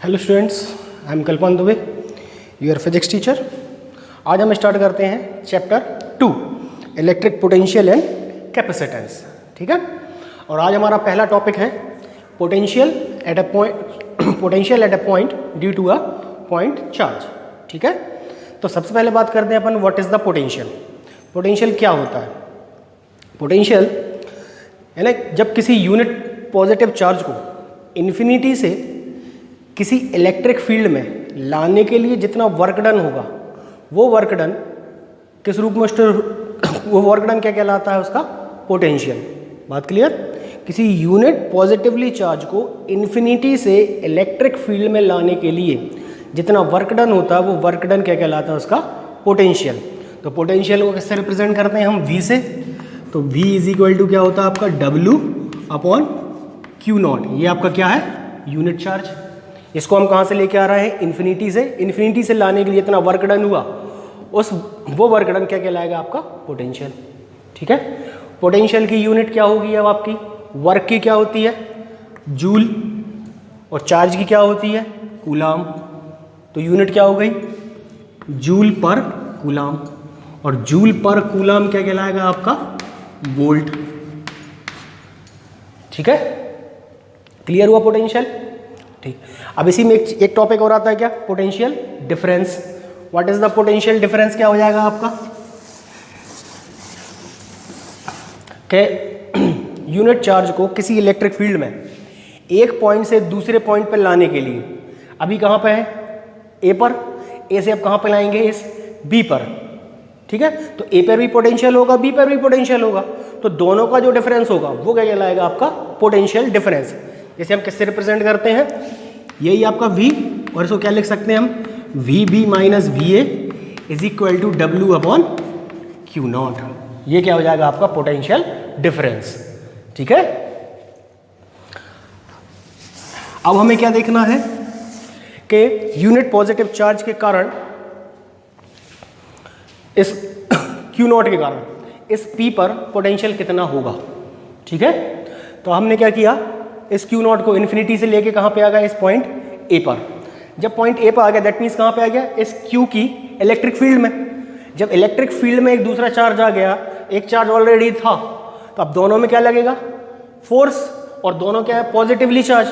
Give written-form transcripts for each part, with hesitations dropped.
Hello students, I am Kalpan Dubey, your physics teacher. आज हम start करते हैं chapter 2 electric potential and capacitance. ठीक है, और आज हमारा पहला टॉपिक है potential at a point due to a point charge. ठीक है, तो सबसे पहले बात करते हैं अपन what is the potential. Potential क्या होता है? पोटेंशियल यानी जब किसी यूनिट पॉजिटिव चार्ज को इन्फिनिटी से किसी इलेक्ट्रिक फील्ड में लाने के लिए जितना वर्क डन होगा, वो वर्क डन किस रूप में वो वर्क डन क्या कहलाता है? उसका पोटेंशियल। बात क्लियर? किसी यूनिट पॉजिटिवली चार्ज को इन्फिनिटी से इलेक्ट्रिक फील्ड में लाने के लिए जितना वर्क डन होता है, वो वर्क डन क्या कहलाता है? उसका पोटेंशियल। तो पोटेंशियल को किससे रिप्रेजेंट करते हैं हम? V से। तो V इज इक्वल टू क्या होता है आपका? W upon Q nought. ये आपका क्या है? Unit charge. इसको हम कहाँ से लेके आ रहे हैं? इन्फिनिटी से। इन्फिनिटी से लाने के लिए जितना वर्क डन हुआ, वो वर्क डन क्या कहलाएगा? आपका पोटेंशियल। ठीक है, पोटेंशियल की यूनिट क्या होगी अब आपकी? वर्क की क्या होती है? जूल। और चार्ज की क्या होती है? कूलाम। तो यूनिट क्या हो गई? जूल पर कूलाम। और जूल पर कूलाम क्या कहलाएगा आपका? वोल्ट। ठीक है, क्लियर हुआ पोटेंशियल? ठीक, अब इसी में एक टॉपिक और आता है क्या? Potential difference. What is the potential difference? क्या हो जाएगा आपका? कि यूनिट चार्ज को किसी इलेक्ट्रिक फील्ड में एक पॉइंट से दूसरे पॉइंट पर लाने के लिए, अभी कहां पे है? ए पर। ए से अब कहां पर लाएंगे? इस बी पर। ठीक है, तो ए पर भी पोटेंशियल होगा, बी पर भी पोटेंशियल होगा, तो दोनों का जो डिफरेंस होगा वो क्या कहलाएगा? आपका पोटेंशियल डिफरेंस। जैसे हम किससे रिप्रेजेंट करते हैं? यही आपका V, और इसको क्या लिख सकते हैं हम? VB minus VA is equal to W upon Q nought. ये क्या हो जाएगा? आपका पोटेंशियल डिफरेंस। ठीक है, अब हमें क्या देखना है कि यूनिट पॉजिटिव चार्ज के कारण, इस Q नॉट के कारण इस P पर पोटेंशियल कितना होगा। ठीक है, तो हमने क्या किया? इस Q नॉट को इन्फिनिटी से लेके कहां पे आ गया? इस पॉइंट A पर। जब पॉइंट A पर आ गया, दैट मीन्स कहां पे आ गया? इस Q की इलेक्ट्रिक फील्ड में। जब इलेक्ट्रिक फील्ड में एक दूसरा चार्ज आ गया, एक चार्ज ऑलरेडी था, तो अब दोनों में क्या लगेगा? फोर्स। और दोनों क्या है? Positively charge.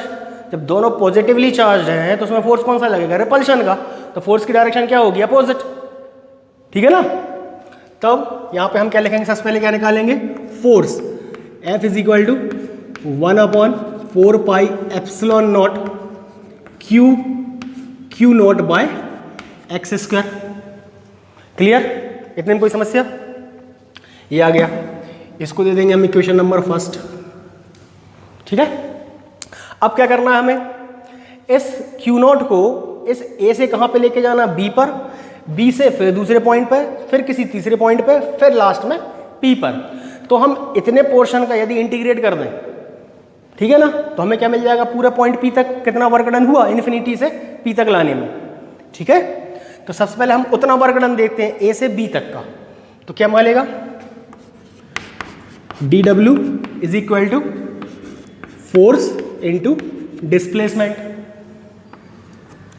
जब दोनों पॉजिटिवली चार्ज हैं तो उसमें फोर्स कौन सा लगेगा? रिपल्शन का। तो फोर्स की डायरेक्शन क्या होगी? अपोजिट। ठीक है ना? तब यहां पे हम क्या लिखेंगे? सबसे पहले क्या निकालेंगे? Force. F is equal to 1 upon 4 pi epsilon nought Q nought by x square. Clear? इतने में कोई समस्या? ये आ गया, इसको दे देंगे हम इक्वेशन नंबर फर्स्ट। ठीक है, अब क्या करना है हमें? इस Q नॉट को इस A से कहां पे लेके जाना? B पर। B से फिर दूसरे पॉइंट पर, फिर किसी तीसरे पॉइंट पर, फिर लास्ट में P पर। तो हम इतने पोर्शन का यदि इंटीग्रेट कर दें, ठीक है ना, तो हमें क्या मिल जाएगा? पूरा पॉइंट P तक कितना वर्क डन हुआ इन्फिनिटी से P तक लाने में। ठीक है, तो सबसे पहले हम उतना वर्क डन देखते हैं A से B तक का। तो क्या मिलेगा? dW is equal to force into displacement.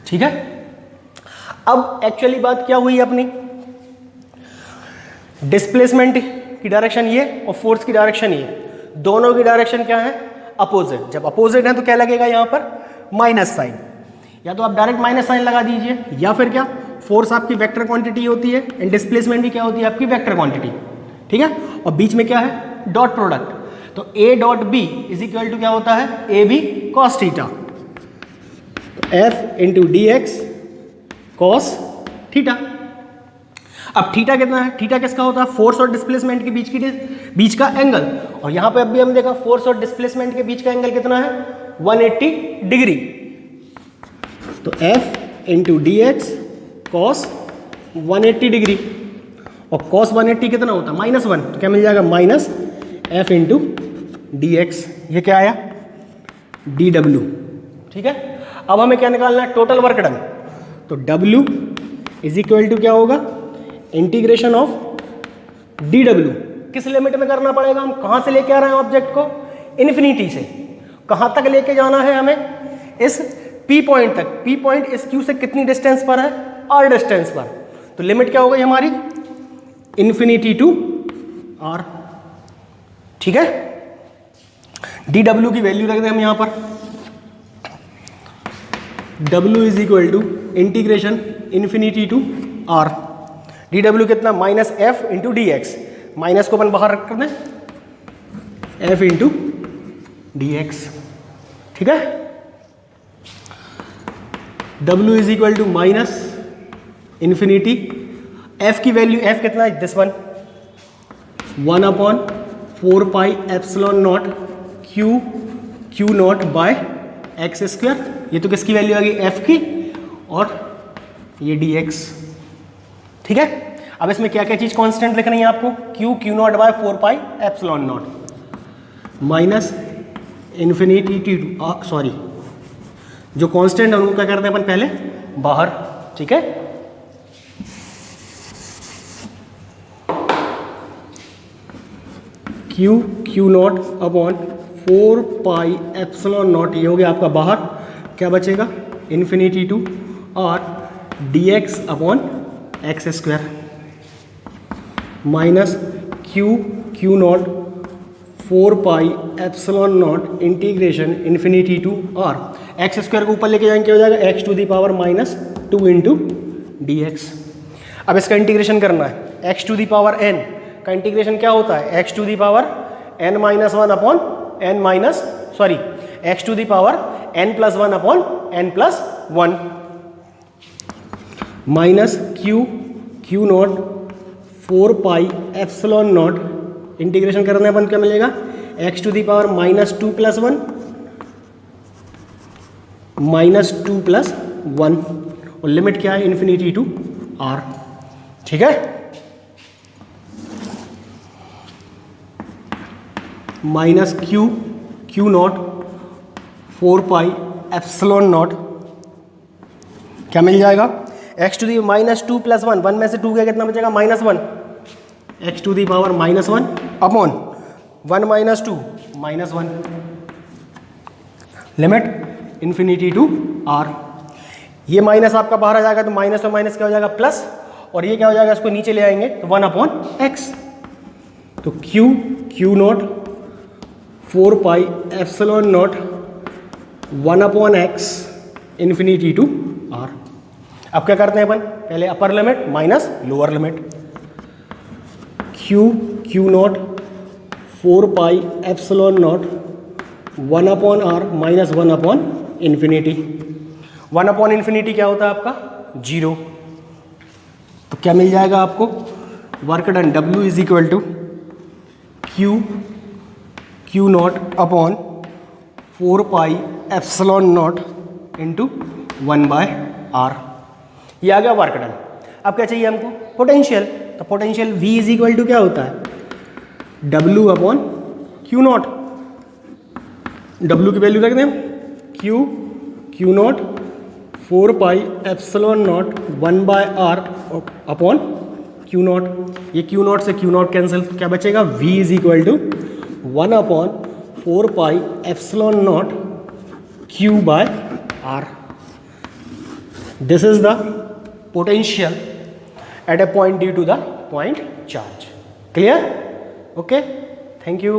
ठीक है, अब एक्चुअली बात क्या हुई अपनी? डिस्प्लेसमेंट की डायरेक्शन ये और फोर्स की डायरेक्शन ये, दोनों की डायरेक्शन क्या है? अपोजिट। जब अपोजिट है तो क्या लगेगा यहां पर? Minus sign. या तो आप डायरेक्ट माइनस साइन लगा दीजिए, या फिर क्या? फोर्स आपकी वेक्टर क्वांटिटी होती है एंड डिस्प्लेसमेंट भी क्या होती है? आपकी वेक्टर क्वांटिटी। ठीक है, और बीच में क्या है? Dot product. तो A dot B is equal to क्या होता है? AB cos theta. F into DX cos theta. अब थीटा कितना है? थीटा किसका होता है? फोर्स और डिस्प्लेसमेंट के बीच का एंगल। और यहां पे अभी हम देखा फोर्स और डिस्प्लेसमेंट के बीच का एंगल कितना है? 180 डिग्री। तो F into DX cos 180 degree. और cos 180 कितना होता है? -1। तो क्या मिल जाएगा? Minus F into DX। ये क्या आया? DW। ठीक है, अब हमें क्या निकालना है? Total work done. तो W इज इक्वल टू क्या होगा? Integration of dW। किस लिमिट में करना पड़ेगा? हम कहां से लेके आ रहे हैं ऑब्जेक्ट को? इन्फिनिटी से। कहां तक लेके जाना है हमें? इस पी पॉइंट तक, पी पॉइंट इस क्यू से कितनी डिस्टेंस पर है, आर डिस्टेंस पर। तो लिमिट क्या हो गई हमारी, इन्फिनिटी टू आर। ठीक है, डी डब्ल्यू की वैल्यू रख दें हम यहां पर, W is equal to integration infinity to are. D W कितना, minus F into D X, minus को अपन बाहर रख कर दें, एफ इंटू डी एक्स। ठीक है, W is equal to minus infinity, F की वैल्यू, एफ कितना है, this one, 1/4 pi epsilon naught q naught by x square. ये तो किसकी वैल्यू आ गई, एफ की, और ये डी एक्स। ठीक है, अब इसमें क्या क्या चीज कांस्टेंट लिखनी है आपको, q naught by 4 pi epsilon naught minus infinity to, sorry जो कांस्टेंट है उनको क्या करते हैं अपन पहले बाहर। ठीक है, q naught upon 4 pi epsilon naught, ये हो गया आपका बाहर। क्या बचेगा, infinity to are d x upon x square minus q naught 4 pi epsilon naught integration infinity to r, x square को ऊपर लेके जाएंगे, क्या हो जाएगा, x to the power minus 2 into D x. अब इसका इंटीग्रेशन करना है, x to the power n का इंटीग्रेशन क्या होता है, x to the power n minus one upon n minus, sorry x to the power n plus one upon n plus one minus q naught 4 pi epsilon naught, integration करने अपन क्या मिलेगा, x to the power minus 2 plus 1 minus 2 plus 1, और limit क्या है, infinity to r. ठीक है, minus q naught 4 pi epsilon naught, क्या मिल जाएगा, x to the minus 2 plus 1, 1 में से 2 गया कितना बचेगा, -1, x to the power -1 upon 1 minus 2 -1, limit infinity to r. ये माइनस आपका बाहर आ जाएगा, तो माइनस और माइनस क्या हो जाएगा, प्लस, और ये क्या हो जाएगा, इसको नीचे ले आएंगे तो 1 अपॉन एक्स। तो q naught 4 pi epsilon naught 1 upon x infinity to r. अब क्या करते हैं अपन, पहले upper limit minus lower limit, q naught 4 pi epsilon naught 1 upon r minus 1 upon infinity. 1 upon infinity क्या होता है आपका, 0। तो क्या मिल जाएगा आपको, work done W is equal to q naught upon 4 pi epsilon naught into 1/r। ये आ गया वर्क डन। अब क्या चाहिए हमको, पोटेंशियल। तो potential V is equal to क्या होता है, W upon q naught, W की वैल्यू रख दें, q naught 4 pi epsilon naught 1/r upon q naught. ये क्यू नॉट से क्यू नॉट कैंसिल, क्या बचेगा, V is equal to 1 upon 4 pi epsilon naught Q/r। This is the potential at a point due to the point charge. Clear? Okay. Thank you.